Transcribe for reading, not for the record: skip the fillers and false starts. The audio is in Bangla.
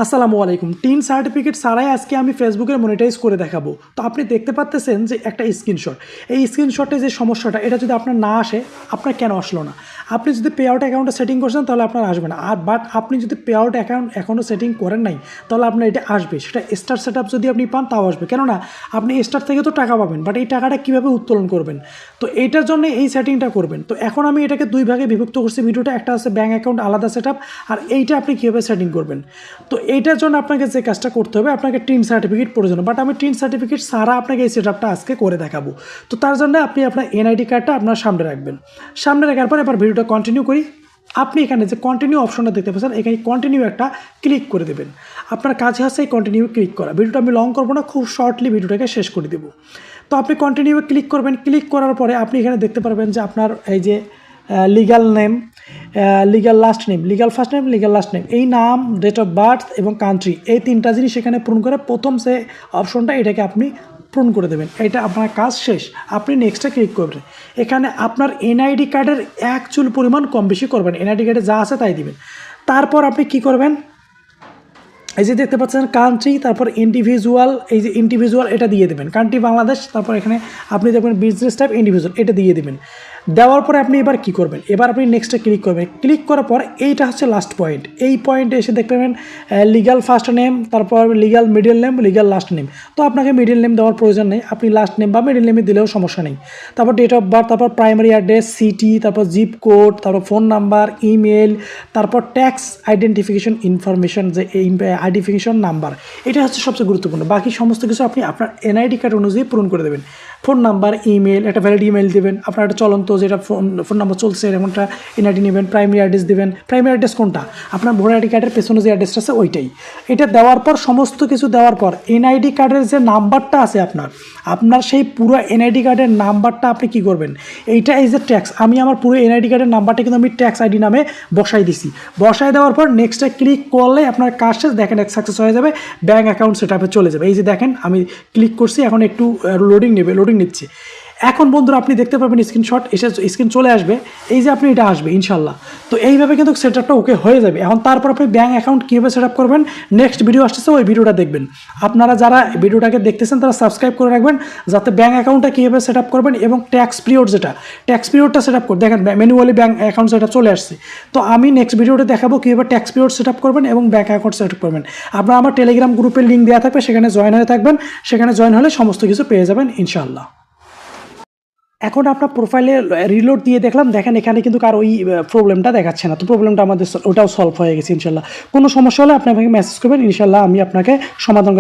আসসালামু আলাইকুম। টিন সার্টিফিকেট ছাড়াই আজকে আমি ফেসবুকের মনিটাইজ করে দেখাবো। তো আপনি দেখতে পাচ্ছেন যে একটা স্ক্রিনশট, এই স্ক্রিনশটে যে সমস্যাটা এটা যদি আপনার না আসে, আপনার কেন আসলো না? আপনি যদি পে আউট অ্যাকাউন্টে সেটিং করছেন তাহলে আপনার আসবে না, আর বাট আপনি যদি পে আউট অ্যাকাউন্ট এখনও সেটিং করেন নাই তাহলে আপনার এটা আসবে। সেটা স্টার সেট যদি আপনি পান তাও আসবে, কেননা আপনি স্টার থেকে তো টাকা পাবেন, বাট এই টাকাটা কীভাবে উত্তোলন করবেন, তো এইটার জন্য এই সেটিংটা করবেন। তো এখন আমি এটাকে দুই ভাগে বিভক্ত করছি ভিডিওটা, একটা আছে ব্যাঙ্ক অ্যাকাউন্ট আলাদা সেট আর এইটা আপনি কীভাবে সেটিং করবেন। তো এইটার জন্য আপনাকে যে কাজটা করতে হবে, আপনাকে টিন সার্টিফিকেট প্রয়োজন, বাট আমি টিন সার্টিফিকেট ছাড়া আপনাকে এই সেট আপটা আজকে করে দেখাবো। তো তার জন্য আপনি আপনার এনআইডি কার্ডটা আপনার সামনে রাখবেন। সামনে রাখার পর এবার ভিডিওটা কন্টিনিউ করি। আপনি এখানে যে কন্টিনিউ অপশনটা দেখতে পাচ্ছেন, এখানে কন্টিনিউ একটা ক্লিক করে দেবেন। আপনার কাছে আছে এই কন্টিনিউ ক্লিক করা। ভিডিওটা আমি লং করবো না, খুব শর্টলি ভিডিওটাকে শেষ করে দেবো। তো আপনি কন্টিনিউ ক্লিক করবেন। ক্লিক করার পরে আপনি এখানে দেখতে পারবেন যে আপনার এই যে legal name, legal last name, legal first name, legal last name, এই নাম, ডেট অফ বার্থ এবং কান্ট্রি, এই তিনটা জিনিস এখানে পূরণ করে প্রথম যে অপশনটা এটাকে আপনি পূরণ করে দেবেন। এটা আপনার কাজ শেষ। আপনি নেক্সটে ক্লিক করবেন। এখানে আপনার এনআইডি কার্ডের এক চুল পরিমাণ কম বেশি করবেন, এনআইডি কার্ডে যা আছে তাই দিবেন। তারপর আপনি কি করবেন, এই যে দেখতে পাচ্ছেন কান্ট্রি, তারপর ইন্ডিভিজুয়াল, এই যে ইন্ডিভিজুয়াল এটা দিয়ে দেবেন, কান্ট্রি বাংলাদেশ, তারপর এখানে আপনি দেখবেন বিজনেস টাইপ ইন্ডিভিজুয়াল এটা দিয়ে দেবেন। দেওয়ার পরে আপনি এবার কি করবেন, এবার আপনি নেক্সটে ক্লিক করবেন। ক্লিক করার পর এইটা হচ্ছে লাস্ট পয়েন্ট, এই পয়েন্টে এসে দেখতে পাবেন লিগ্যাল ফার্স্ট নেম, তারপর legal middle name, legal last name. তো আপনাকে মিডল নেম দেওয়ার প্রয়োজন নেই, আপনি লাস্ট নেম বা মিডল নেমে দিলেও সমস্যা নেই। তারপর ডেট অফ বার্থ, তারপর প্রাইমারি অ্যাড্রেস, সিটি, তারপর জিপ কোড, তারপর ফোন নাম্বার, ইমেল, তারপর ট্যাক্স আইডেন্টিফিকেশন ইনফরমেশন, যে আইডেন্টিফিকেশন নাম্বার, এটা হচ্ছে সবচেয়ে গুরুত্বপূর্ণ। বাকি সমস্ত কিছু আপনি আপনার এনআইডি কার্ড অনুযায়ী পূরণ করে দেবেন। ফোন নাম্বার, ইমেল, একটা ভ্যালিড ইমেল দেবেন, আপনার একটা চলন্ত যেটা ফোন নাম্বার চলছে এমনটা এনআইডি নেবেন। প্রাইমারি অ্যাড্রেস দেবেন, প্রাইমারি অ্যাড্রেস কোনটা, আপনার ভোটার আইডি কার্ডের পেছনে যে অ্যাড্রেসটা আছে ওইটাই। এটা দেওয়ার পর সমস্ত কিছু দেওয়ার পর এনআইডি কার্ডের যে নাম্বারটা আছে আপনার সেই পুরো এনআইডি কার্ডের নাম্বারটা আপনি কি করবেন, এইটা এই যে ট্যাক্স, আমি আমার পুরো এনআইডি কার্ডের নাম্বারটা কিন্তু আমি ট্যাক্স আইডি নামে বসাই দিছি। বসাই দেওয়ার পর নেক্সটে ক্লিক করলে আপনার কাজ শেষ, দেখেন সাকসেস হয়ে যাবে, ব্যাঙ্ক অ্যাকাউন্ট সেটআপে চলে যাবে। এই যে দেখেন আমি ক্লিক করছি, এখন একটু লোডিং নিচ্ছে। এখন বন্ধুরা আপনি দেখতে পাবেন স্ক্রিনশট এসে স্ক্রিন চলে আসবে, এই যে আপনি এটা আসবে ইনশাল্লাহ। তো এইভাবে কিন্তু সেটআপটা ওকে হয়ে যাবে। এখন তারপর আপনি ব্যাঙ্ক অ্যাকাউন্ট কীভাবে সেটআপ করবেন, নেক্সট ভিডিও আসতেছে, ওই ভিডিওটা দেখবেন। আপনারা যারা ভিডিওটাকে দেখতেছেন তারা সাবস্ক্রাইব করে রাখবেন, যাতে ব্যাঙ্ক অ্যাকাউন্টটা কীভাবে সেটআপ করবেন এবং ট্যাক্স পিরিয়ড ট্যাক্স পিরিয়ডটা সেটআপ করে দেখেন, ম্যানুয়ালি ব্যাঙ্ক অ্যাকাউন্ট সেটআপ চলে আসছে। তো আমি নেক্সট ভিডিওতে দেখাবো কীভাবে ট্যাক্স পিরিয়ড সেটআপ করবেন এবং ব্যাঙ্ক অ্যাকাউন্ট সেটআপ করবেন। আপনারা আমার টেলিগ্রাম গ্রুপের লিঙ্ক দেওয়া থাকবে, সেখানে জয়েন হয়ে থাকবেন, সেখানে জয়েন হলে সমস্ত কিছু পেয়ে যাবেন ইনশাআল্লাহ। এখন আপনার প্রোফাইলে রিলোড দিয়ে দেখলাম, দেখেন এখানে কিন্তু কার ওই প্রবলেমটা দেখাচ্ছে না। তো প্রবলেমটা আমাদের ওটাও সলভ হয়ে গেছে ইনশাল্লাহ। কোনো সমস্যা হলে আপনি আমাকে মেসেজ করবেন, ইনশাল্লাহ আমি আপনাকে সমাধান